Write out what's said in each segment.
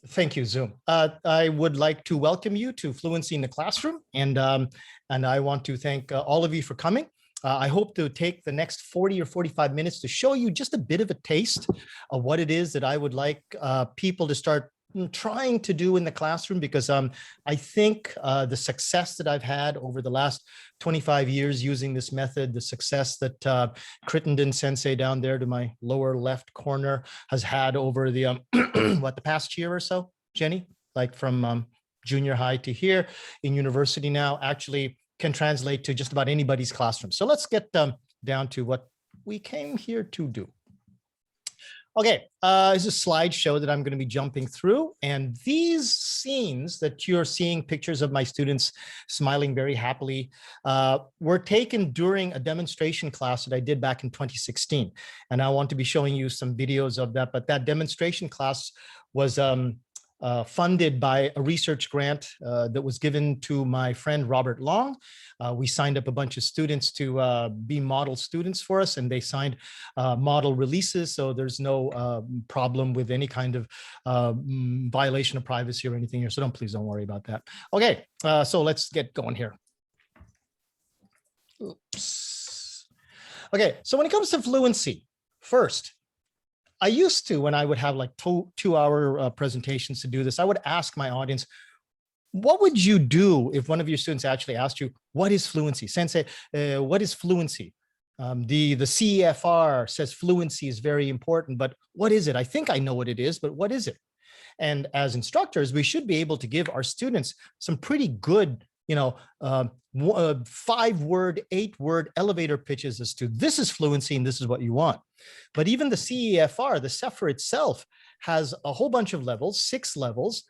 Thank you, Zoom. I would like to welcome you to Fluency in the Classroom, and I want to thank all of you for coming. I hope to take the next 40 or 45 minutes to show you just a bit of a taste of what it is that I would like people to start trying to do in the classroom, because I think the success that I've had over the last 25 years using this method, the success that Crittenden sensei down there to my lower left corner has had over the what, the past year or so, Jenny, like from junior high to here in university now, actually can translate to just about anybody's classroom. So let's get down to what we came here to do. Okay, it's a slideshow that I'm going to be jumping through, and these scenes that you're seeing pictures of my students smiling very happily were taken during a demonstration class that I did back in 2016, and I want to be showing you some videos of that. But that demonstration class was funded by a research grant that was given to my friend Robert Long. We signed up a bunch of students to be model students for us, and they signed model releases, so there's no problem with any kind of violation of privacy or anything here, so please don't worry about that. Okay, so let's get going here. Oops. Okay, so when it comes to fluency, first, I used to, when I would have like two-hour presentations to do this, I would ask my audience, what would you do if one of your students actually asked you, what is fluency? Sensei, what is fluency? The CEFR says fluency is very important, but what is it? I think I know what it is, but what is it? And as instructors, we should be able to give our students some pretty good, 5-word, 8-word elevator pitches as to this is fluency and this is what you want. But even the CEFR, the CEFR itself, has a whole bunch of levels, 6 levels,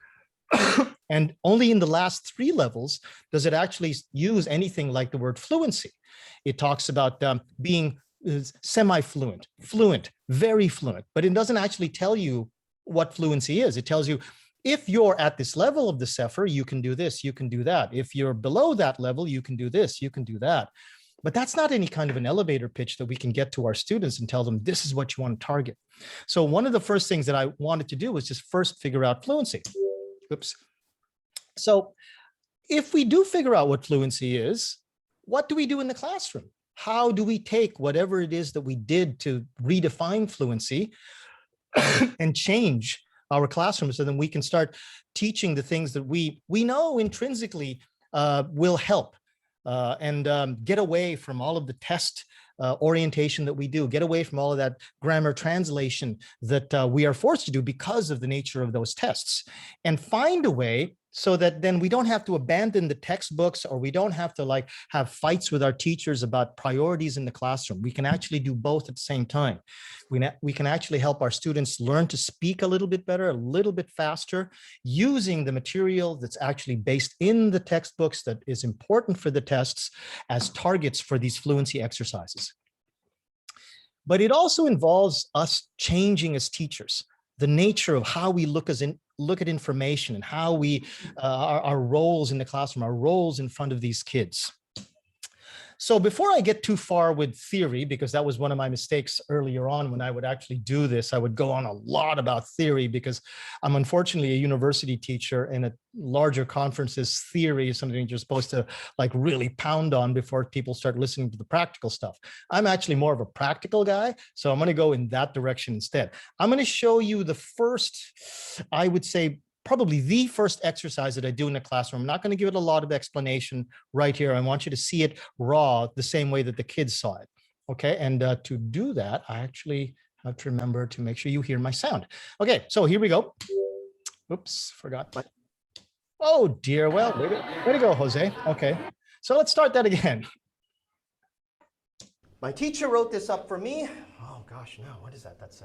and only in the last 3 levels does it actually use anything like the word fluency. It talks about being semi-fluent, fluent, very fluent, but it doesn't actually tell you what fluency is. It tells you, if you're at this level of the CEFR, you can do this, you can do that. If you're below that level, you can do this, you can do that. But that's not any kind of an elevator pitch that we can get to our students and tell them this is what you want to target. So one of the first things that I wanted to do was just first figure out fluency. Oops. So if we do figure out what fluency is, what do we do in the classroom? How do we take whatever it is that we did to redefine fluency and change our classroom so then we can start teaching the things that we know intrinsically will help and get away from all of the test orientation that we do, get away from all of that grammar translation that we are forced to do because of the nature of those tests, and find a way so that then we don't have to abandon the textbooks, or we don't have to have fights with our teachers about priorities in the classroom. We can actually do both at the same time. We can actually help our students learn to speak a little bit better, a little bit faster, using the material that's actually based in the textbooks that is important for the tests as targets for these fluency exercises. But it also involves us changing as teachers, the nature of how we look at information and how we our roles in the classroom, our roles in front of these kids. So before I get too far with theory, because that was one of my mistakes earlier on when I would actually do this, I would go on a lot about theory because I'm unfortunately a university teacher, and at larger conferences, theory is something you're supposed to really pound on before people start listening to the practical stuff. I'm actually more of a practical guy, so I'm going to go in that direction instead. I'm going to show you the first, I would say, probably the first exercise that I do in the classroom. I'm not going to give it a lot of explanation right here. I want you to see it raw, the same way that the kids saw it. Okay, and to do that, I actually have to remember to make sure you hear my sound. Okay, so here we go. Oops, forgot. Oh dear, well, way to go, Jose. Okay, so let's start that again. My teacher wrote this up for me. Oh gosh, no, what is that? That's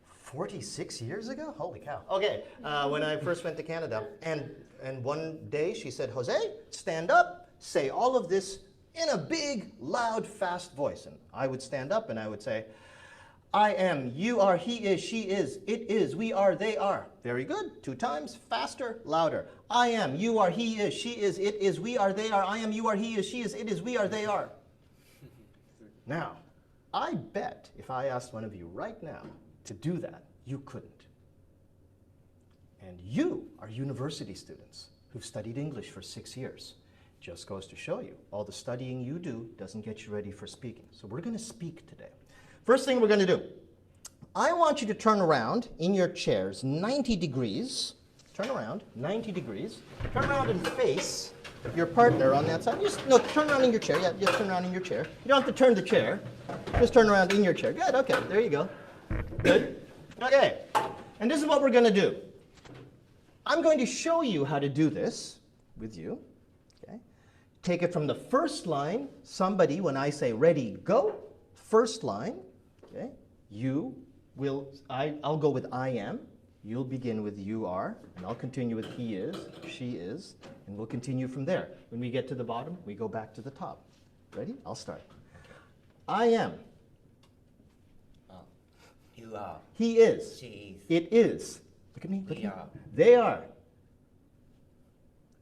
46 years ago? Holy cow. Okay, when I first went to Canada, and one day she said, Jose, stand up, say all of this in a big, loud, fast voice. And I would stand up and I would say, I am, you are, he is, she is, it is, we are, they are. Very good. 2 times, faster, louder. I am, you are, he is, she is, it is, we are, they are. I am, you are, he is, she is, it is, we are, they are. Now, I bet if I asked one of you right now to do that, you couldn't. And you are university students who've studied English for 6 years. Just goes to show you, all the studying you do doesn't get you ready for speaking. So we're going to speak today. First thing we're going to do, I want you to turn around in your chairs 90 degrees. Turn around 90 degrees. Turn around and face your partner on that side. No, turn around in your chair. Yeah, just turn around in your chair. You don't have to turn the chair. Just turn around in your chair. Good, okay, there you go. Good. Okay, and this is what we're going to do. I'm going to show you how to do this with you. Okay. Take it from the first line. Somebody, when I say ready, go, first line. Okay. You will, I'll go with I am. You'll begin with you are, and I'll continue with he is, she is, and we'll continue from there. When we get to the bottom, we go back to the top. Ready? I'll start. I am. You are. He is. She is. It is. Look at me. Look We at me. are. They are.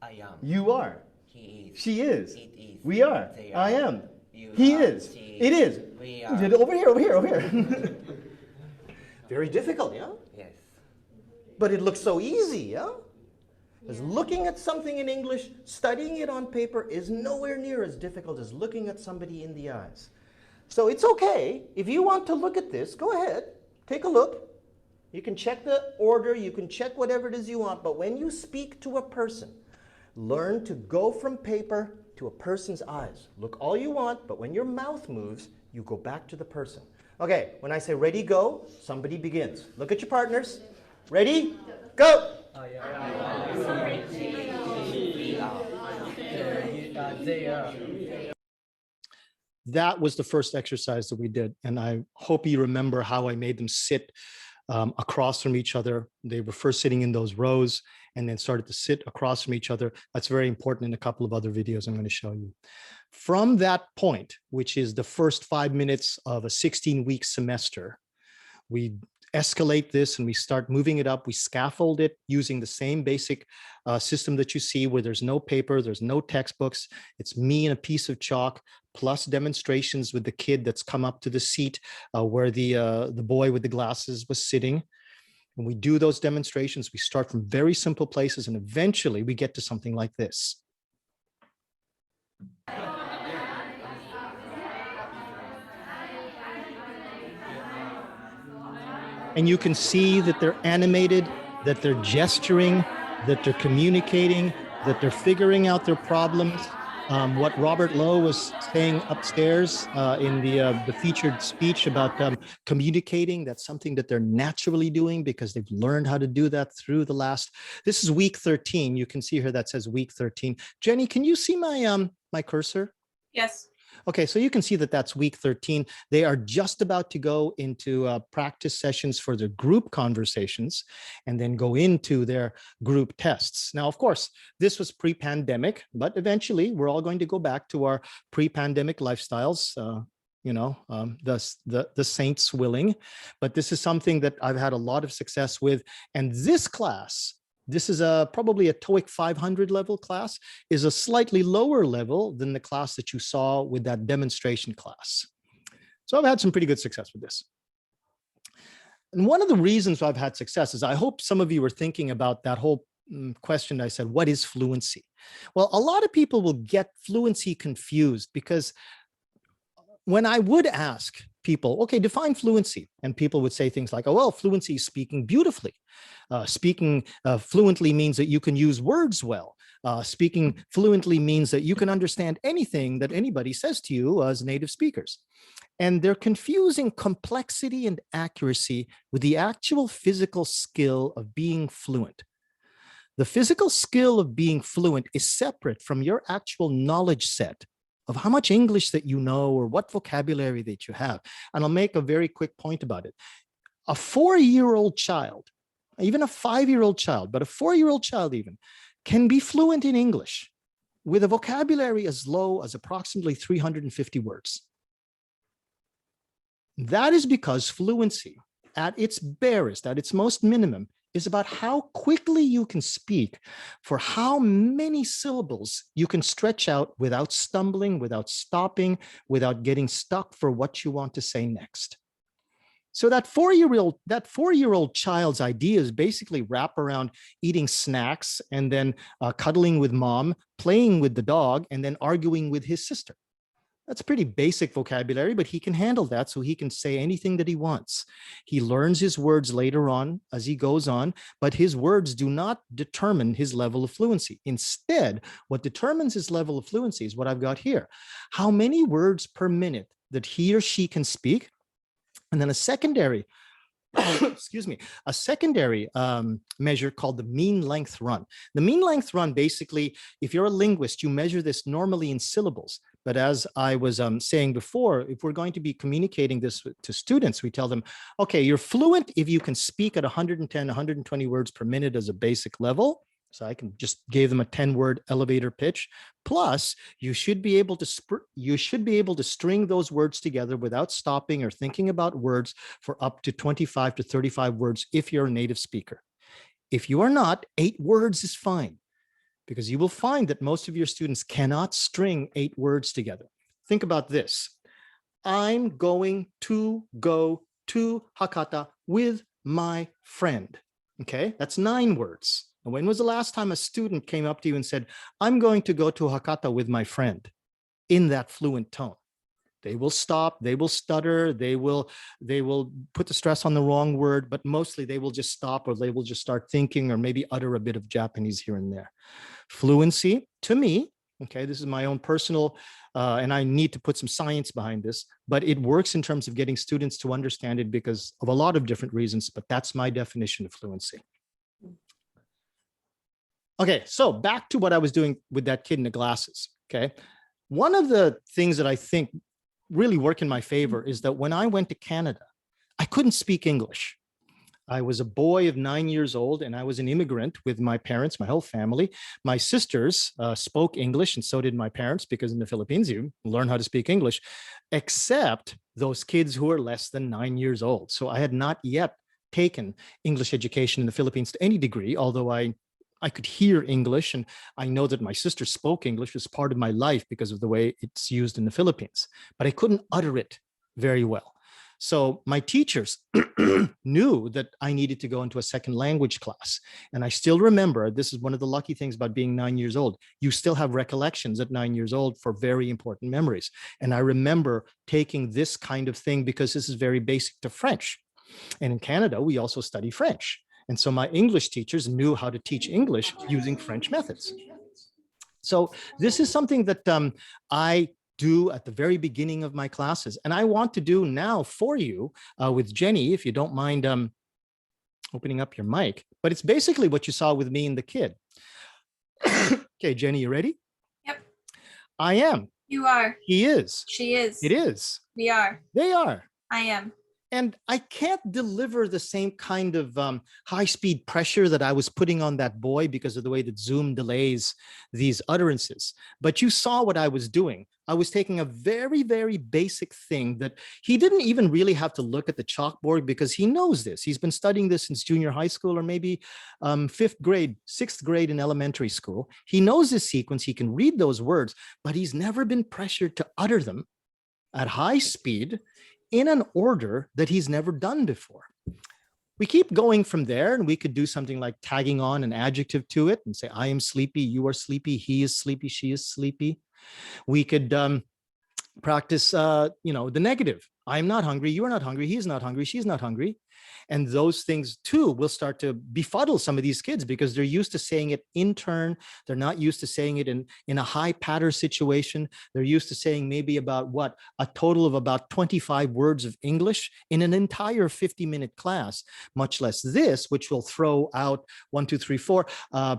I am. You are. He is. She is. It is. We are. They I are. am. You He are. is. She It is. We are. Over here, over here, over here. Very difficult, yeah? Yes. But it looks so easy, yeah? Because looking at something in English, studying it on paper is nowhere near as difficult as looking at somebody in the eyes. So it's okay. If you want to look at this, go ahead. Take a look. You can check the order. You can check whatever it is you want. But when you speak to a person, learn to go from paper to a person's eyes. Look all you want, but when your mouth moves, you go back to the person. Okay, when I say ready, go, somebody begins. Look at your partners. Ready, go. That was the first exercise that we did, and I hope you remember how I made them sit across from each other. They were first sitting in those rows and then started to sit across from each other. That's very important in a couple of other videos I'm going to show you. From that point, which is the first 5 minutes of a 16-week semester, we escalate this and we start moving it up. We scaffold it using the same basic system that you see, where there's no paper, there's no textbooks. It's me and a piece of chalk plus demonstrations with the kid that's come up to the seat where the boy with the glasses was sitting. When we do those demonstrations, we start from very simple places and eventually we get to something like this. And you can see that they're animated, that they're gesturing, that they're communicating, that they're figuring out their problems. What Robert Lowe was saying upstairs in the featured speech about communicating, that's something that they're naturally doing because they've learned how to do that through the last, this is week 13. You can see here that says week 13. Jenny, can you see my, my cursor? Yes. Okay, so you can see that that's week 13. They are just about to go into practice sessions for their group conversations and then go into their group tests. Now, of course, this was pre-pandemic, but eventually we're all going to go back to our pre-pandemic lifestyles, you know, the saints willing. But this is something that I've had a lot of success with. And this class, this is probably a TOEIC 500 level class, is a slightly lower level than the class that you saw with that demonstration class. So I've had some pretty good success with this. And one of the reasons I've had success is I hope some of you were thinking about that whole question I said, what is fluency? Well, a lot of people will get fluency confused because when I would ask people, okay, define fluency, and people would say things like, oh, well, fluency is speaking beautifully. Speaking fluently means that you can use words well. Speaking fluently means that you can understand anything that anybody says to you as native speakers. And they're confusing complexity and accuracy with the actual physical skill of being fluent. The physical skill of being fluent is separate from your actual knowledge set of how much English that you know or what vocabulary that you have. And I'll make a very quick point about it. A 4-year-old child, even a 5-year-old child, but a 4-year-old child even, can be fluent in English with a vocabulary as low as approximately 350 words. That is because fluency, at its barest, at its most minimum, is about how quickly you can speak for how many syllables you can stretch out without stumbling, without stopping, without getting stuck for what you want to say next. So that four-year-old child's ideas basically wrap around eating snacks and then cuddling with mom, playing with the dog, and then arguing with his sister. That's pretty basic vocabulary, but he can handle that, so he can say anything that he wants. He learns his words later on as he goes on, but his words do not determine his level of fluency. Instead, what determines his level of fluency is what I've got here. How many words per minute that he or she can speak. And then a secondary, excuse me, a secondary measure called the mean length run. The mean length run, basically, if you're a linguist, you measure this normally in syllables. But as I was saying before, if we're going to be communicating this to students, we tell them, okay, you're fluent if you can speak at 110, 120 words per minute as a basic level. So I can just give them a 10-word elevator pitch. Plus, you should be able to string those words together without stopping or thinking about words for up to 25 to 35 words if you're a native speaker. If you are not, 8 words is fine, because you will find that most of your students cannot string 8 words together. Think about this. I'm going to go to Hakata with my friend. Okay, that's 9 words. And when was the last time a student came up to you and said, I'm going to go to Hakata with my friend, in that fluent tone? They will stop, they will stutter, they will put the stress on the wrong word, but mostly they will just stop, or they will just start thinking, or maybe utter a bit of Japanese here and there. Fluency, to me, okay, this is my own personal, and I need to put some science behind this, but it works in terms of getting students to understand it because of a lot of different reasons, but that's my definition of fluency. Okay, so back to what I was doing with that kid in the glasses, okay? One of the things that I think really work in my favor is that when I went to Canada, I couldn't speak English. I was a boy of 9 years old, and I was an immigrant with my parents, my whole family. My sisters spoke English, and so did my parents, because in the Philippines, you learn how to speak English, except those kids who are less than 9 years old. So I had not yet taken English education in the Philippines to any degree, although I could hear English, and I know that my sister spoke English as part of my life because of the way it's used in the Philippines, but I couldn't utter it very well. So my teachers knew that I needed to go into a second language class. And I still remember, this is one of the lucky things about being 9 years old, you still have recollections at 9 years old for very important memories. And I remember taking this kind of thing because this is very basic to French. And in Canada, we also study French. And so my English teachers knew how to teach English using French methods. So this is something that I do at the very beginning of my classes. And I want to do now for you with Jennie, if you don't mind opening up your mic. But it's basically what you saw with me and the kid. Okay, Jennie, you ready? Yep. I am. You are. He is. She is. It is. We are. They are. I am. And I can't deliver the same kind of high-speed pressure that I was putting on that boy because of the way that Zoom delays these utterances. But you saw what I was doing. I was taking a very, very basic thing that he didn't even really have to look at the chalkboard because he knows this. He's been studying this since junior high school, or maybe 5th grade, 6th grade in elementary school. He knows this sequence. He can read those words, but he's never been pressured to utter them at high speed in an order that he's never done before. We keep going from there, and we could do something like tagging on an adjective to it and say, I am sleepy, you are sleepy, he is sleepy, she is sleepy. We could practice, the negative. I'm not hungry, you are not hungry, he is not hungry, she's not hungry. And those things too will start to befuddle some of these kids because they're used to saying it in turn. They're not used to saying it in a high patter situation. They're used to saying maybe about a total of about 25 words of English in an entire 50-minute class, much less this, which will throw out 1, 2, 3, 4,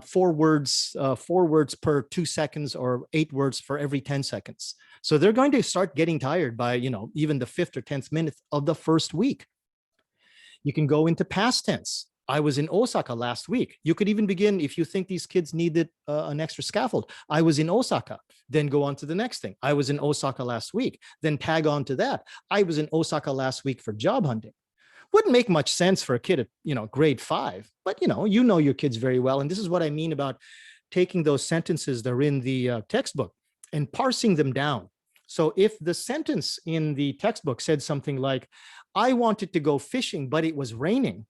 4 words per 2 seconds, or 8 words for every 10 seconds. So they're going to start getting tired by, even the 5th or 10th minute of the first week. You can go into past tense. I was in Osaka last week. You could even begin, if you think these kids needed an extra scaffold, I was in Osaka, then go on to the next thing. I was in Osaka last week, then tag on to that. I was in Osaka last week for job hunting. Wouldn't make much sense for a kid at, grade 5, but you know your kids very well. And this is what I mean about taking those sentences that are in the textbook and parsing them down. So if the sentence in the textbook said something like, I wanted to go fishing, but it was raining.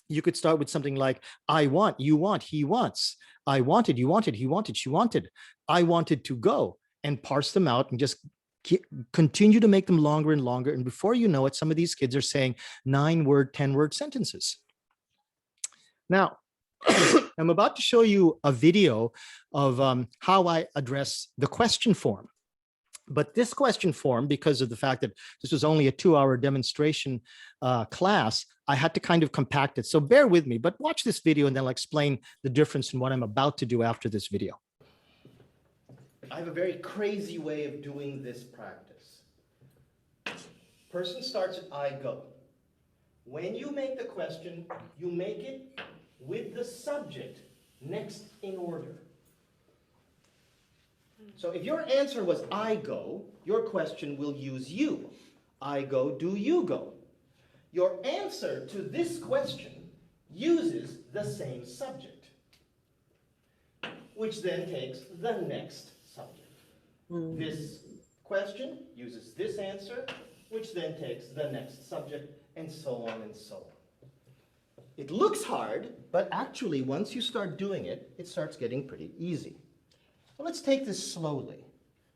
You could start with something like, I want, you want, he wants. I wanted, you wanted, he wanted, she wanted. I wanted to go, and parse them out and just continue to make them longer and longer. And before you know it, some of these kids are saying 9-word, 10-word sentences. Now, I'm about to show you a video of how I address the question form. But this question form, because of the fact that this was only a 2-hour demonstration class, I had to kind of compact it. So bear with me, but watch this video and then I'll explain the difference in what I'm about to do after this video. I have a very crazy way of doing this practice. Person starts at I go. When you make the question, you make it with the subject next in order. So if your answer was I go, your question will use you. I go, do you go? Your answer to this question uses the same subject, which then takes the next subject. This question uses this answer, which then takes the next subject, and so on and so on. It looks hard, but actually once you start doing it, it starts getting pretty easy. Well, let's take this slowly.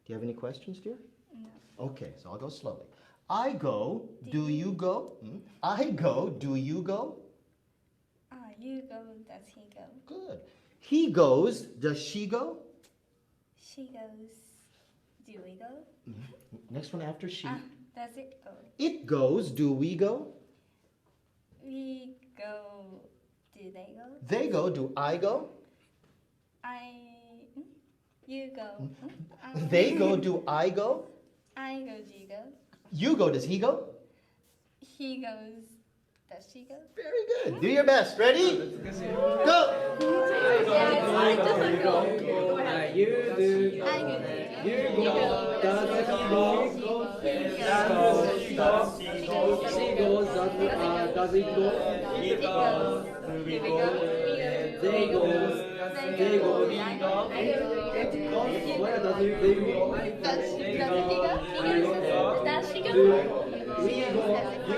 Do you have any questions, dear? No. Okay, so I'll go slowly. I go, do you go? I go, do you go? You go, does he go? Good. He goes, does she go? She goes, do we go? Next one after she. Does it go? It goes, do we go? We go, do they go? They go, do I go? You go. They go, do I go? I go, do you go? You go, does he go? He goes, does she go? Very good. Do your best. Ready? Go! I go. You do. I go, You go. Does he go? She goes. Does it go? He goes. They go. They go. Where does it go? Does he go? Does she go?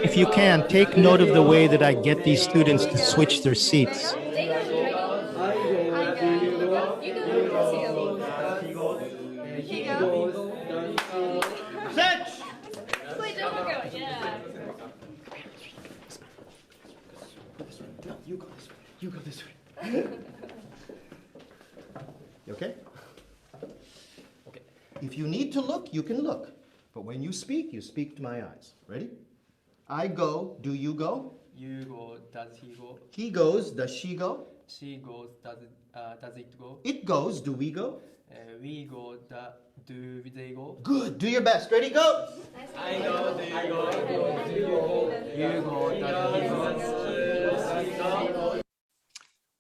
If you can, take note of the way that I get these students to switch their seats. They go, do I go? I go. You go, does he go? He goes. Set! Wait, don't go. Yeah. No, you go this way. You go this way. You okay? Okay. If you need to look, you can look. But when you speak to my eyes. Ready? I go, do you go? You go. Does he go? He goes, does she go? She goes. Does it go? It goes, do we go? We go. Do they go? Good. Do your best. Ready? Go! I go. Do you go? Do you go? You go. Does he go?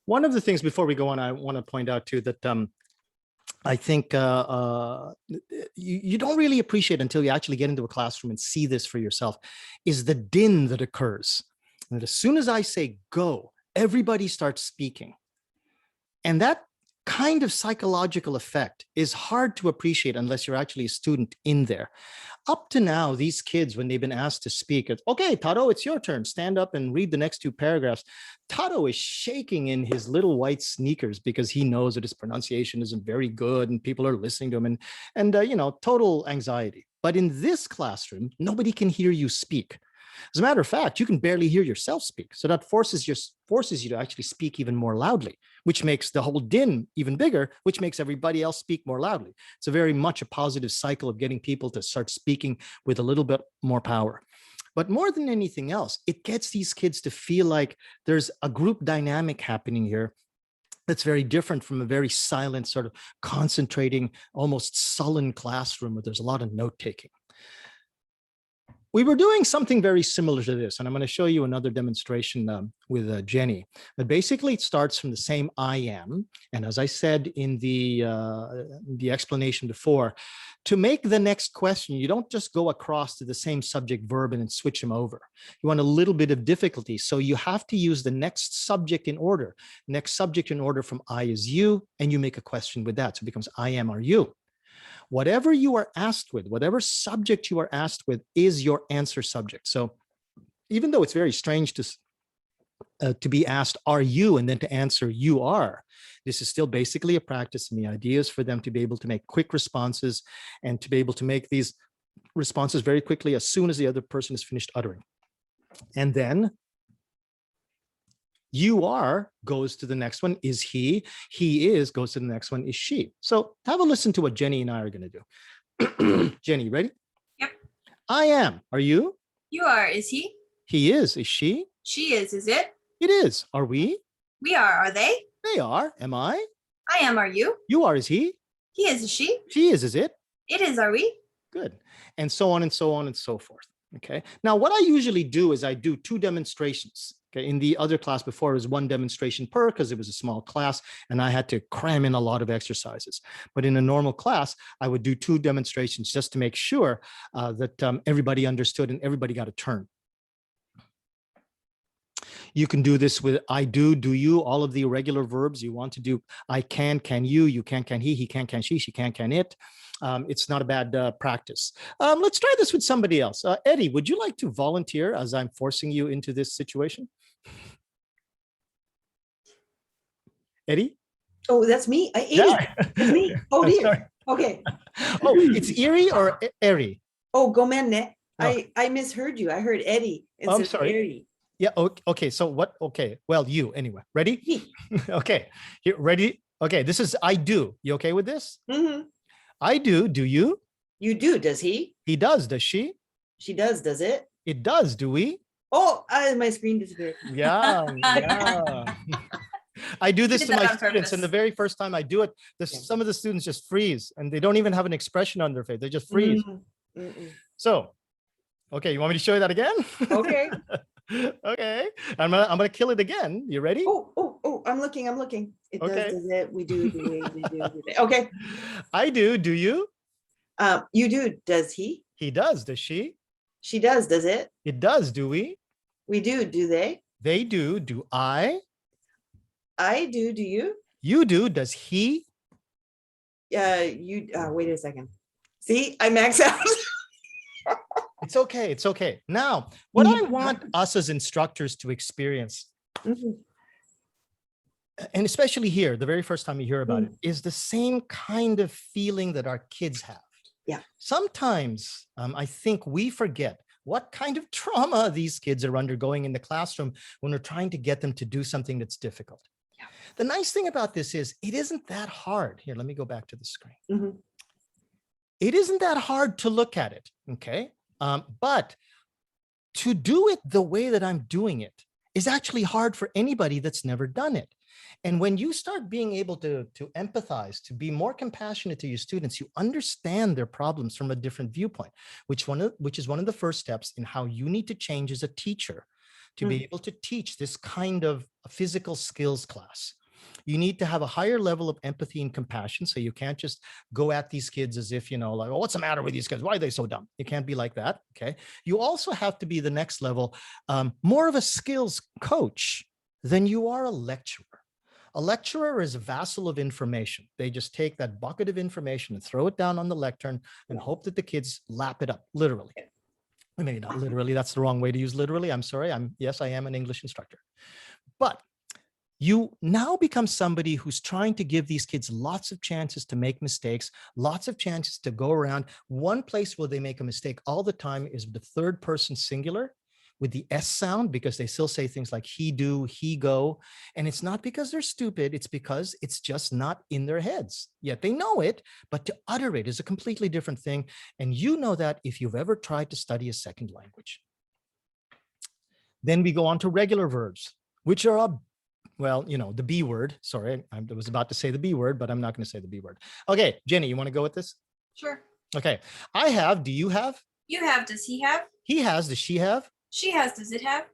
One of the things before we go on, I want to point out too that I think you don't really appreciate until you actually get into a classroom and see this for yourself, is the din that occurs. And as soon as I say go, everybody starts speaking. And that kind of psychological effect is hard to appreciate unless you're actually a student in there. Up to now, these kids, when they've been asked to speak, it's, okay, Taro, it's your turn. Stand up and read the next 2 paragraphs. Taro is shaking in his little white sneakers because he knows that his pronunciation isn't very good and people are listening to him and you know, total anxiety. But in this classroom, nobody can hear you speak. As a matter of fact, you can barely hear yourself speak. So that forces you to actually speak even more loudly, which makes the whole din even bigger, which makes everybody else speak more loudly. It's a very much a positive cycle of getting people to start speaking with a little bit more power. But more than anything else, it gets these kids to feel like there's a group dynamic happening here that's very different from a very silent, sort of concentrating, almost sullen classroom where there's a lot of note taking. We were doing something very similar to this, and I'm going to show you another demonstration with Jennie. But basically, it starts from the same I am, and as I said in the explanation before, to make the next question, you don't just go across to the same subject verb and then switch them over. You want a little bit of difficulty, so you have to use the next subject in order. Next subject in order from I is you, and you make a question with that, so it becomes I am, are you. Whatever you are asked with, whatever subject you are asked with is your answer subject. So even though it's very strange to be asked, are you, and then to answer, you are, this is still basically a practice. And the idea is for them to be able to make quick responses and to be able to make these responses very quickly as soon as the other person is finished uttering. And then you are goes to the next one, is he is goes to the next one, is she. So have a listen to what Jenny and I are going to do. Jenny, ready? Yep. I am. Are you? You are. Is he? He is. Is she? She is. Is it? It is. Are we? We are. Are they? They are. Am I? I am. Are you? You are. Is he? He is. Is she? She is. Is it? It is. Are we? Good. And so on and so on and so forth. Okay. Now, what I usually do is I do 2 demonstrations. Okay. In the other class before, it was 1 demonstration per, because it was a small class and I had to cram in a lot of exercises. But in a normal class, I would do 2 demonstrations just to make sure that everybody understood and everybody got a turn. You can do this with I do you, all of the irregular verbs. You want to do I can you can he can she can it. It's not a bad practice. Let's try this with somebody else. Eddie, would you like to volunteer as I'm forcing you into this situation? Eddie? Oh, that's me. That's me. Oh, dear. Okay. Oh, it's Erie or Erie? Oh, Gomenne. Oh. I misheard you. I heard Eddie. Oh, I'm sorry. Erie. Yeah. Okay. So what? Okay. Well, you anyway. Ready? Me. Okay. You ready? Okay. This is I do. You okay with this? Mm-hmm. I do. Do you? You do. Does he? He does. Does she? She does. Does it? It does. Do we? Oh, my screen disappeared. Yeah. Yeah. I do this Did to that my on students, and the purpose. very first time I do it, some of the students just freeze, and they don't even have an expression on their face. They just freeze. Mm-mm. So, okay, you want me to show you that again? Okay. Okay, I'm gonna kill it again. You ready? Oh, I'm looking. It Okay. does it. We do it. Okay. I do. Do you? You do. Does he? He does. Does she? She does. Does it? It does. Do we? We do. Do they? They do. Do I? I do. Do you? You do. Does he? You. Wait a second. See, I max out. It's okay. It's okay. Now, what I want us as instructors to experience, Mhm. and especially here, the very first time you hear about it, is the same kind of feeling that our kids have. Yeah. Sometimes I think we forget what kind of trauma these kids are undergoing in the classroom when we're trying to get them to do something that's difficult. Yeah. The nice thing about this is it isn't that hard. Here, let me go back to the screen. Mhm. It isn't that hard to look at it, okay? But to do it the way that I'm doing it is actually hard for anybody that's never done it. And when you start being able to empathize, to be more compassionate to your students, you understand their problems from a different viewpoint, which is one of the first steps in how you need to change as a teacher to be able to teach this kind of physical skills class. You need to have a higher level of empathy and compassion. So you can't just go at these kids as if, like, oh, what's the matter with these kids? Why are they so dumb? You can't be like that. Okay. You also have to be the next level, more of a skills coach than you are a lecturer. A lecturer is a vassal of information. They just take that bucket of information and throw it down on the lectern and hope that the kids lap it up, literally. Maybe not literally. That's the wrong way to use literally. I'm sorry. Yes, I am an English instructor. But you now become somebody who's trying to give these kids lots of chances to make mistakes, lots of chances to go around. One place where they make a mistake all the time is the third person singular with the S sound, because they still say things like he do, he go. And it's not because they're stupid. It's because it's just not in their heads. Yet they know it, but to utter it is a completely different thing. And you know that if you've ever tried to study a second language. Then we go on to regular verbs, which are the B word. Sorry, I was about to say the B word, but I'm not going to say the B word. Okay, Jenny, you want to go with this? Sure. Okay, I have. Do you have? You have. Does he have? He has. Does she have? She has. Does it have?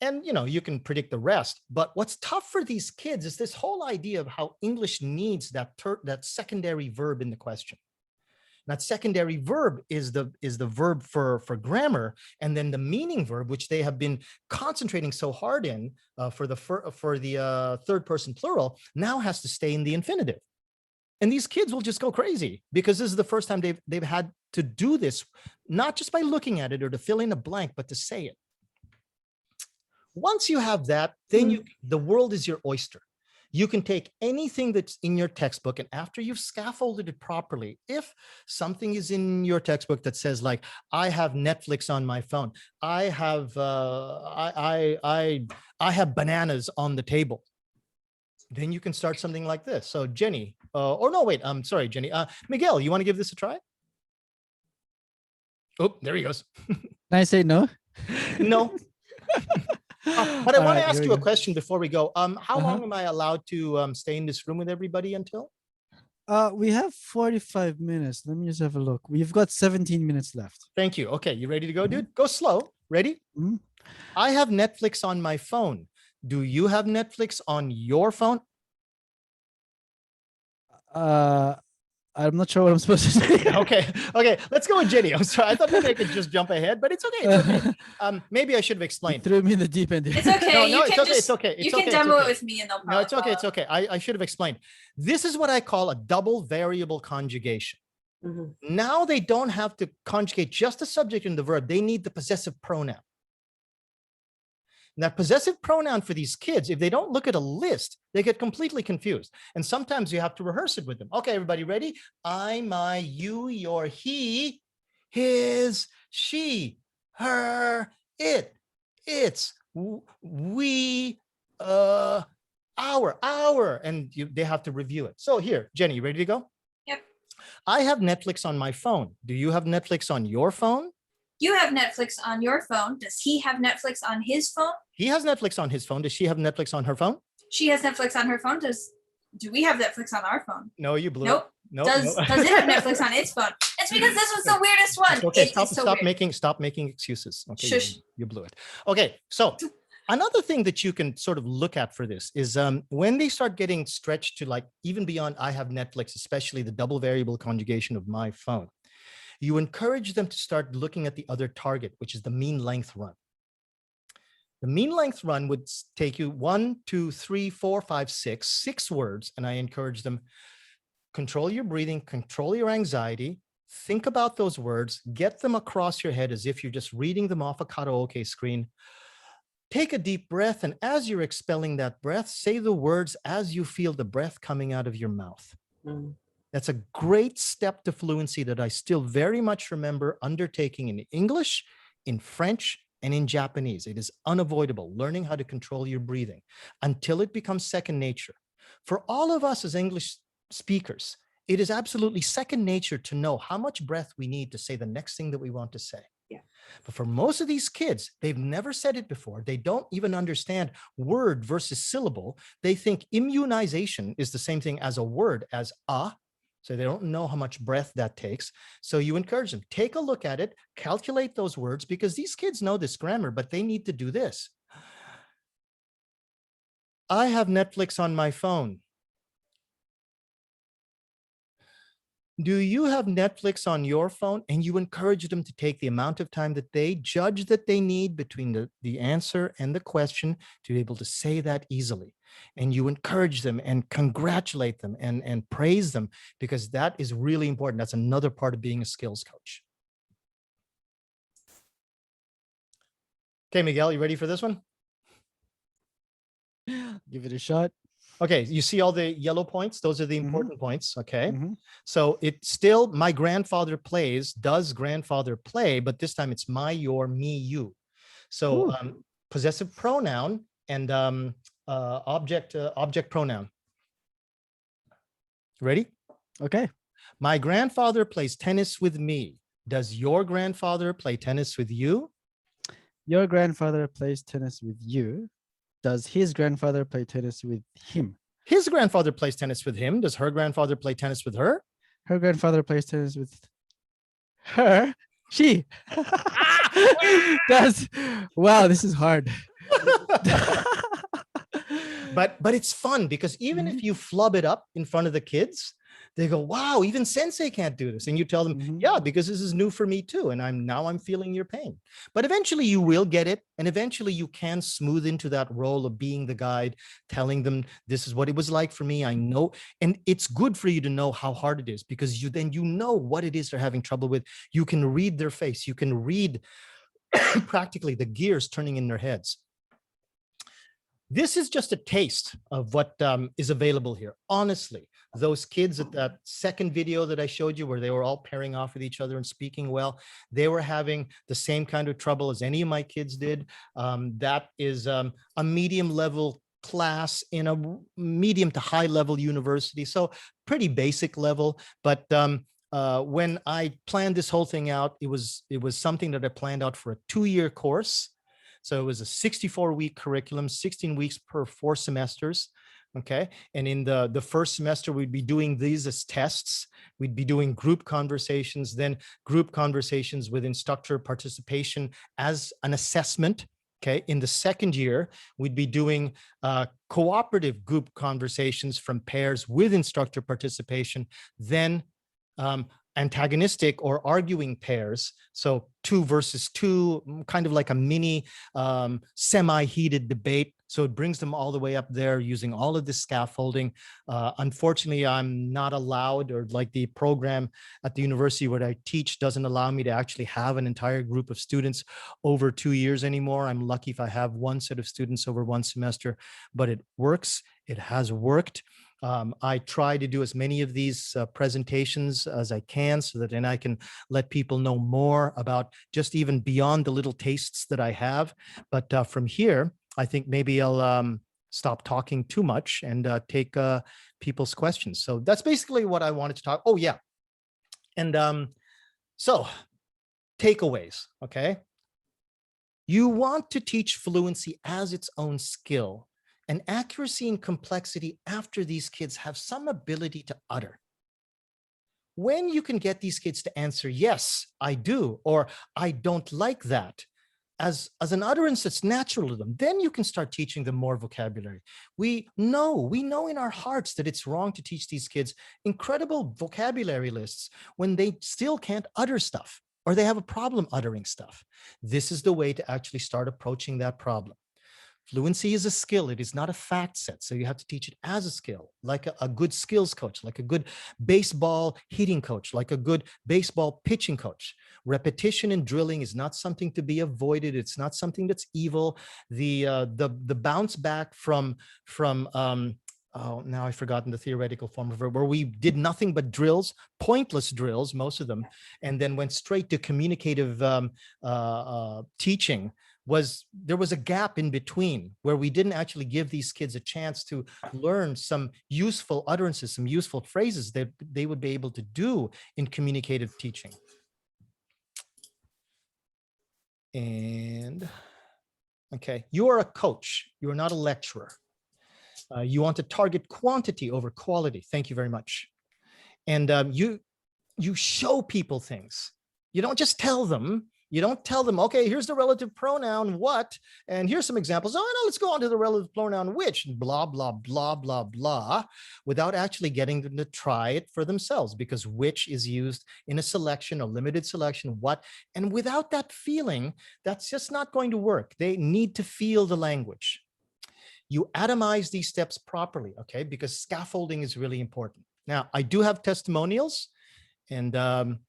And you can predict the rest. But what's tough for these kids is this whole idea of how English needs that secondary verb in the question. That secondary verb is the verb for grammar, and then the meaning verb, which they have been concentrating so hard in for the third person plural, now has to stay in the infinitive. And these kids will just go crazy because this is the first time they've had to do this, not just by looking at it or to fill in a blank, but to say it. Once you have that, then the world is your oyster. You can take anything that's in your textbook, and after you've scaffolded it properly, if something is in your textbook that says like, I have Netflix on my phone, I have I have bananas on the table, then you can start something like this. So Jenny, or no, wait, I'm sorry, Jenny. Miguel, you want to give this a try? Oh, there he goes. Can I say no? No. But I want to ask you a question before we go. How long am I allowed to stay in this room with everybody until? We have 45 minutes. Let me just have a look. We've got 17 minutes left. Thank you. Okay, you ready to go, dude? Go slow. Ready? I have Netflix on my phone. Do you have Netflix on your phone? I'm not sure what I'm supposed to say. Okay. Let's go with Jenny. I'm sorry. I thought maybe I could just jump ahead, but it's okay. It's okay. Maybe I should have You explained. threw me in the deep end. It's okay. No, you it's can okay. just, It's okay. you It's can okay. demo It's it okay. with me and no problem. No, it's okay. It's okay. I should have explained. This is what I call a double variable conjugation. Now they don't have to conjugate just the subject and the verb. They need the possessive pronoun. And that possessive pronoun for these kids, if they don't look at a list, they get completely confused. And sometimes you have to rehearse it with them. Okay, everybody ready? I, my, you, your, he, his, she, her, it, its, we, our, and they have to review it. So here, Jenny, you ready to go? Yep. I have Netflix on my phone. Do you have Netflix on your phone? You have Netflix on your phone. Does he have Netflix on his phone? He has Netflix on his phone. Does she have Netflix on her phone? She has Netflix on her phone. Do we have Netflix on our phone? No, you blew it. Nope. Nope. Does it have Netflix on its phone? It's because this was the weirdest one. Okay, It's so stop weird. making excuses. Okay, Shush. you blew it. Okay, so another thing that you can sort of look at for this is when they start getting stretched to like even beyond I have Netflix, especially the double variable conjugation of my phone, you encourage them to start looking at the other target, which is the mean length run. The mean length run would take you 1, 2, 3, 4, 5, 6 words. And I encourage them, control your breathing, control your anxiety, think about those words, get them across your head as if you're just reading them off a karaoke screen. Take a deep breath. And as you're expelling that breath, say the words as you feel the breath coming out of your mouth. That's a great step to fluency that I still very much remember undertaking in English, in French, and in Japanese. It is unavoidable, learning how to control your breathing until it becomes second nature. For all of us as English speakers, it is absolutely second nature to know how much breath we need to say the next thing that we want to say. Yeah. But for most of these kids, they've never said it before. They don't even understand word versus syllable. They think immunization is the same thing as a word as a. So they don't know how much breath that takes. So you encourage them, take a look at it, calculate those words, because these kids know this grammar, but they need to do this. I have Netflix on my phone. Do you have Netflix on your phone? And you encourage them to take the amount of time that they judge that they need between the answer and the question to be able to say that easily. And you encourage them and congratulate them and praise them, because that is really important. That's another part of being a skills coach. Okay, Miguel, you ready for this one? Give it a shot. Okay, you see all the yellow points? Those are the important points, okay? So it's still my grandfather plays, does grandfather play, but this time it's my, your, me, you. So possessive pronoun and object pronoun. Ready? Okay. My grandfather plays tennis with me. Does your grandfather play tennis with you? Your grandfather plays tennis with you. Does his grandfather play tennis with him? His grandfather plays tennis with him. Does her grandfather play tennis with her? Her grandfather plays tennis with her. She. That's, wow, this is hard. But it's fun, because even if you flub it up in front of the kids, they go, wow, even sensei can't do this. And you tell them, yeah, because this is new for me too. And I'm feeling your pain. But eventually you will get it. And eventually you can smooth into that role of being the guide, telling them this is what it was like for me. I know. And it's good for you to know how hard it is, because you know what it is they're having trouble with. You can read their face. You can read practically the gears turning in their heads. This is just a taste of what is available here. Honestly, those kids at that second video that I showed you where they were all pairing off with each other and speaking well, they were having the same kind of trouble as any of my kids did. That is a medium level class in a medium to high level university. So pretty basic level, but when I planned this whole thing out, it was something that I planned out for a 2-year course. So it was a 64-week curriculum, 16 weeks per 4 semesters. Okay. And in the first semester, we'd be doing these as tests. We'd be doing group conversations, then group conversations with instructor participation as an assessment. Okay. In the second year, we'd be doing cooperative group conversations from pairs with instructor participation, then antagonistic or arguing pairs. So 2 versus 2, kind of like a mini semi-heated debate. So it brings them all the way up there using all of this scaffolding. Unfortunately, I'm not allowed, or like the program at the university where I teach doesn't allow me to actually have an entire group of students over 2 years anymore. I'm lucky if I have one set of students over 1 semester, but it works. It has worked. I try to do as many of these presentations as I can so that then I can let people know more about just even beyond the little tastes that I have. But from here, I think maybe I'll stop talking too much and take people's questions. So that's basically what I wanted to talk. Oh, yeah. And so takeaways, okay? You want to teach fluency as its own skill, and accuracy and complexity after these kids have some ability to utter. When you can get these kids to answer, yes, I do, or I don't like that, as an utterance that's natural to them, then you can start teaching them more vocabulary. We know in our hearts that it's wrong to teach these kids incredible vocabulary lists when they still can't utter stuff, or they have a problem uttering stuff. This is the way to actually start approaching that problem. Fluency is a skill. It is not a fact set. So you have to teach it as a skill, like a good skills coach, like a good baseball hitting coach, like a good baseball pitching coach. Repetition and drilling is not something to be avoided. It's not something that's evil. The bounce back from oh, now I've forgotten the theoretical form of it, where we did nothing but drills, pointless drills, most of them, and then went straight to communicative teaching. There was a gap in between where we didn't actually give these kids a chance to learn some useful utterances, some useful phrases that they would be able to do in communicative teaching. And okay, you are a coach. You are not a lecturer. You want to target quantity over quality. Thank you very much. And you show people things. You don't just tell them. You don't tell them, okay, here's the relative pronoun what, and here's some examples. Oh, no, let's go on to the relative pronoun which, blah, blah, blah, blah, blah, without actually getting them to try it for themselves, because which is used in a selection, a limited selection, what, and without that feeling, that's just not going to work. They need to feel the language. You atomize these steps properly, okay, because scaffolding is really important. Now, I do have testimonials, and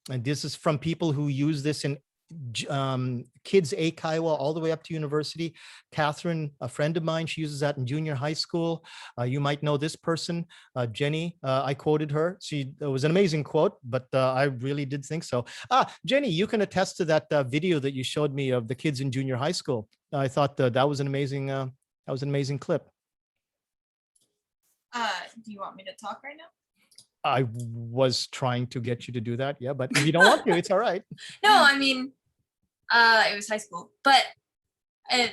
this is from people who use this in kids Eikaiwa all the way up to university. Catherine, a friend of mine, she uses that in junior high school. You might know this person, Jennie. I quoted her. It was an amazing quote, but I really did think so. Jennie, you can attest to that video that you showed me of the kids in junior high school. I thought that was an amazing clip. Do you want me to talk right now? I was trying to get you to do that. Yeah, but if you don't want to, it's all right. No, I mean, it was high school. But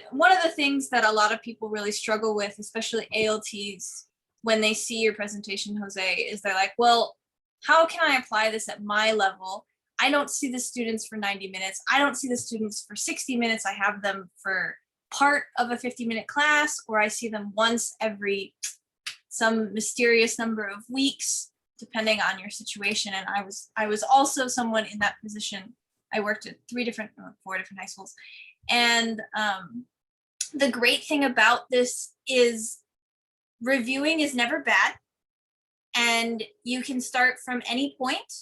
one of the things that a lot of people really struggle with, especially ALTs, when they see your presentation, Jose, is they're like, well, how can I apply this at my level? I don't see the students for 90 minutes. I don't see the students for 60 minutes. I have them for part of a 50-minute class, or I see them once every some mysterious number of weeks, depending on your situation. And I was also someone in that position. I worked at 4 different high schools. And the great thing about this is reviewing is never bad. And you can start from any point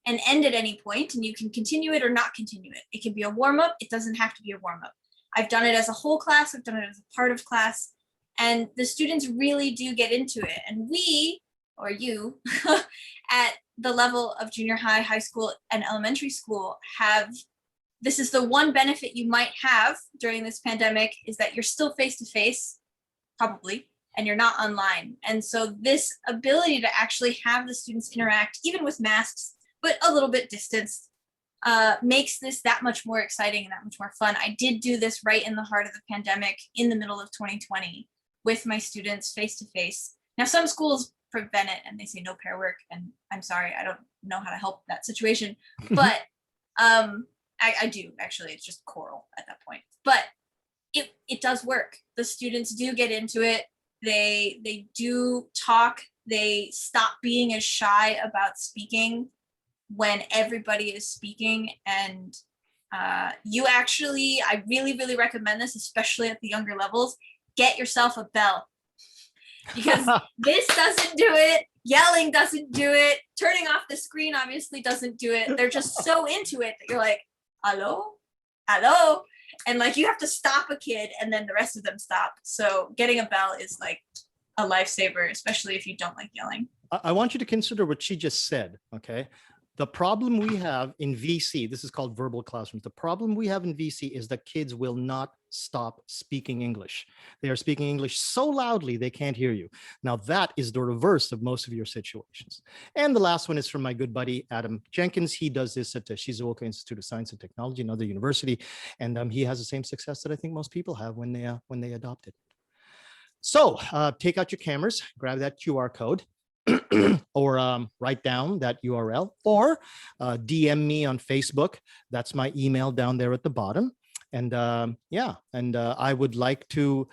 and end at any point, and you can continue it or not continue it. It can be a warm-up. It doesn't have to be a warm-up. I've done it as a whole class. I've done it as a part of class. And the students really do get into it. And we, or you, at the level of junior high, high school, and elementary school this is the one benefit you might have during this pandemic, is that you're still face-to-face, probably, and you're not online. And so this ability to actually have the students interact, even with masks, but a little bit distanced, makes this that much more exciting and that much more fun. I did do this right in the heart of the pandemic in the middle of 2020 with my students face-to-face. Now, some schools prevent it and they say no pair work, and I'm sorry, I don't know how to help that situation, but I do actually. It's just choral at that point, but it does work. The students do get into it. They do talk. They stop being as shy about speaking when everybody is speaking. And you actually, I really, really recommend this, especially at the younger levels. Get yourself a bell, because this doesn't do it. Yelling doesn't do it. Turning off the screen obviously doesn't do it. They're just so into it that you're like, hello, hello. And like, you have to stop a kid and then the rest of them stop. So getting a bell is like a lifesaver, especially if you don't like yelling. I want you to consider what she just said, okay? The problem we have in VC, this is called verbal classrooms. The problem we have in VC is that kids will not stop speaking English. They are speaking English so loudly they can't hear you. Now that is the reverse of most of your situations. And the last one is from my good buddy, Adam Jenkins. He does this at the Shizuoka Institute of Science and Technology, another university. And he has the same success that I think most people have when they adopt it. So take out your cameras, grab that QR code. Or write down that URL, or DM me on Facebook. That's my email down there at the bottom. And I would like to,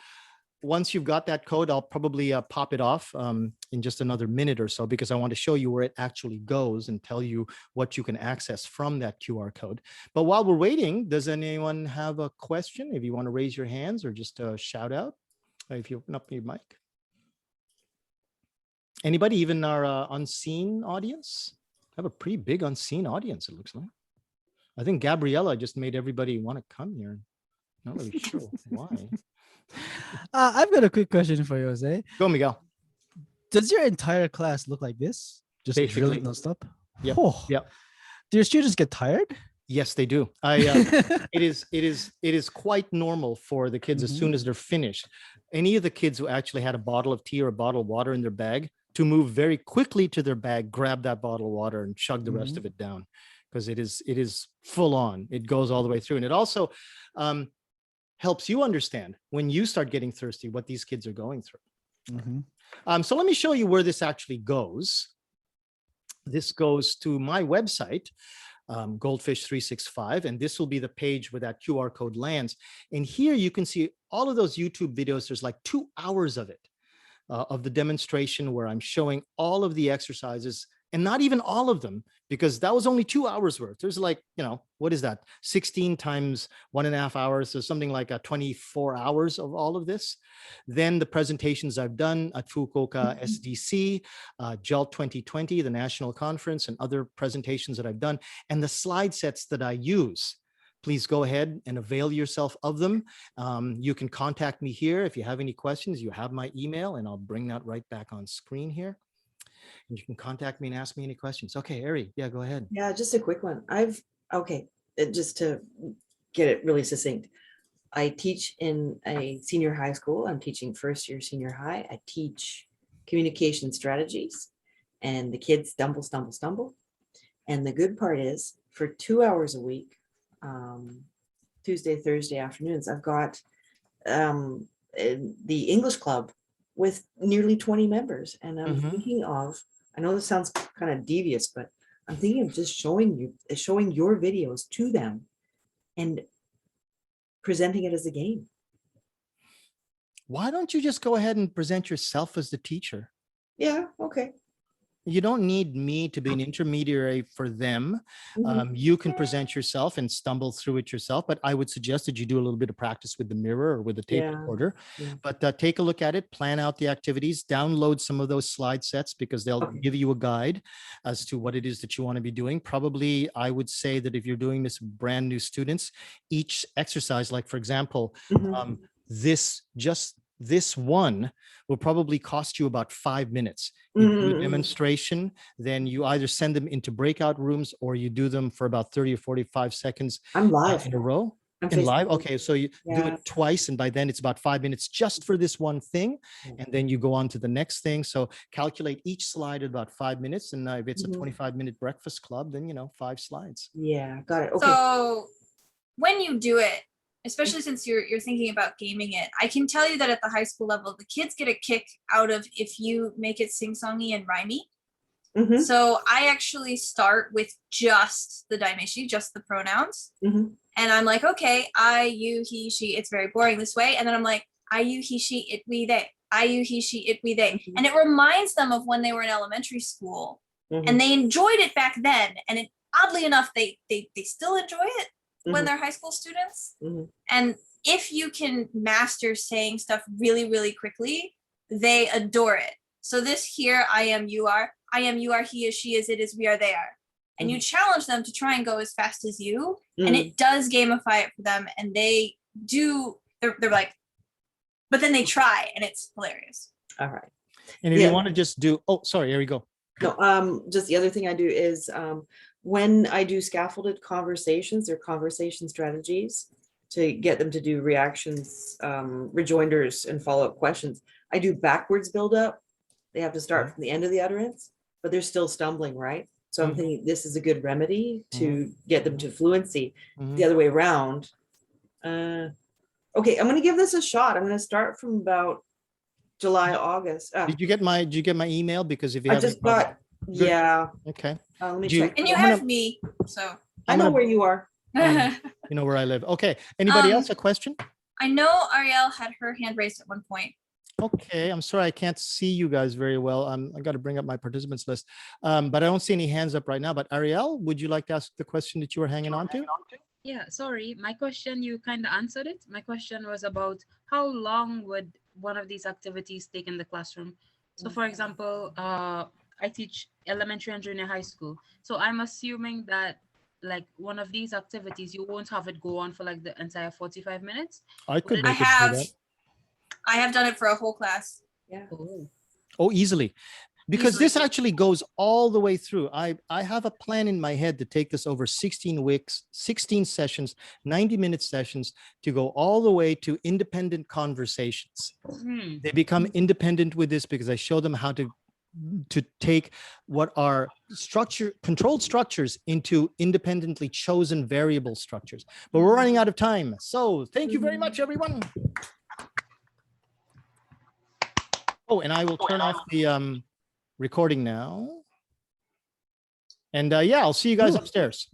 once you've got that code, I'll probably pop it off in just another minute or so, because I want to show you where it actually goes and tell you what you can access from that QR code. But while we're waiting, does anyone have a question? If you want to raise your hands or just shout out, if you open up your mic. Anybody, even our unseen audience? I have a pretty big unseen audience, it looks like. I think Gabriella just made everybody want to come here. Not really sure why. I've got a quick question for you, Jose. Go, Miguel. Does your entire class look like this? Just Basically. drilling nonstop? Yep. Oh. Yep. Do your students get tired? Yes, they do. It is quite normal for the kids as soon as they're finished. Any of the kids who actually had a bottle of tea or a bottle of water in their bag, to move very quickly to their bag, grab that bottle of water and chug the rest of it down, because it is full on. It goes all the way through. And it also helps you understand when you start getting thirsty, what these kids are going through. So let me show you where this actually goes. This goes to my website, Goldfish 365, and this will be the page where that QR code lands. And here you can see all of those YouTube videos. There's like 2 hours of it. Of the demonstration where I'm showing all of the exercises, and not even all of them, because that was only 2 hours worth. There's like, what is that? 16 times 1.5 hours. So something like 24 hours of all of this. Then the presentations I've done at Fukuoka SDC, JALT 2020, the national conference, and other presentations that I've done, and the slide sets that I use. Please go ahead and avail yourself of them. You can contact me here if you have any questions. You have my email, and I'll bring that right back on screen here. And you can contact me and ask me any questions. Okay, Ari, yeah, go ahead. Yeah, just a quick one. Just to get it really succinct. I teach in a senior high school. I'm teaching first year senior high. I teach communication strategies, and the kids stumble. And the good part is, for 2 hours a week, Tuesday, Thursday afternoons, I've got the English club with nearly 20 members. And I'm thinking of, I know this sounds kind of devious, but I'm thinking of just showing your videos to them and presenting it as a game. Why don't you just go ahead and present yourself as the teacher? Yeah, okay. You don't need me to be an intermediary for them. You can present yourself and stumble through it yourself, but I would suggest that you do a little bit of practice with the mirror or with the tape recorder. But take a look at it, plan out the activities, download some of those slide sets, because they'll give you a guide as to what it is that you want to be doing. Probably, I would say that if you're doing this with brand new students, each exercise, like for example, this one will probably cost you about 5 minutes. You do a Mm. demonstration, then you either send them into breakout rooms or you do them for about 30 or 45 seconds I'm live. in a row. I'm In live, Facebook. okay, so you do Yeah. it twice, and by then it's about 5 minutes just for this one thing, Mm. and then you go on to the next thing. So calculate each slide at about 5 minutes, and if it's a Mhm. 25-minute breakfast club, then 5 slides. Yeah, got it. Okay. So when you do it, especially since you're thinking about gaming it, I can tell you that at the high school level, the kids get a kick out of if you make it sing-songy and rhymey. Mhm, So I actually start with just the daimeishi, just the pronouns. mhm. And I'm like, okay, I, you, he, she. It's very boring this way. And then I'm like, I, you, he, she, it, we, they. I, you, he, she, it, we, they. Mhm. And it reminds them of when they were in elementary school. Mhm. And they enjoyed it back then. And it, oddly enough, they still enjoy it when Mhm. they're high school students. Mhm. And if you can master saying stuff really, really quickly, they adore it. So this here, I am, you are, he is, she is, it is, we are, they are. And you challenge them to try and go as fast as you. And it does gamify it for them. And they do, they're like, but then they try and it's hilarious. All right. And if Yeah. you want to just do, oh, sorry, here we go. No, just the other thing I do is when I do scaffolded conversations or conversation strategies to get them to do reactions, rejoinders, and follow-up questions, I do backwards build-up. They have to start from the end of the utterance, but they're still stumbling, right? So I'm Mhm. thinking this is a good remedy to get them to fluency. Mhm. The other way around. Okay, I'm gonna give this a shot. I'm gonna start from about July, August. Did you get my email? Because if you I have any just problem- got, yeah. okay. Let me Do you- check. And you I'm gonna- have me, so. I I'm know gonna- where you are. You know where I live. Okay. Anybody else a question? I know Ariel had her hand raised at one point. Okay, I'm sorry, I can't see you guys very well. I got to bring up my participants list, but I don't see any hands up right now. But Ariel, would you like to ask the question that you were hanging on to? Yeah, sorry. My question, you kind of answered it. My question was about how long would one of these activities take in the classroom? So for example, I teach elementary and junior high school. So I'm assuming that like one of these activities, you won't have it go on for like the entire 45 minutes. I could it- make I it do have, that. I have done it for a whole class. Yeah. Oh, Oh, easily. Because Easily. this actually goes all the way through. I have a plan in my head to take this over 16 weeks, 16 sessions, 90-minute sessions to go all the way to independent conversations. They become independent with this because I show them how to take what are controlled structures into independently chosen variable structures. But we're running out of time. So thank you very much, everyone. Oh, and I will turn off the recording now. And yeah, I'll see you guys upstairs.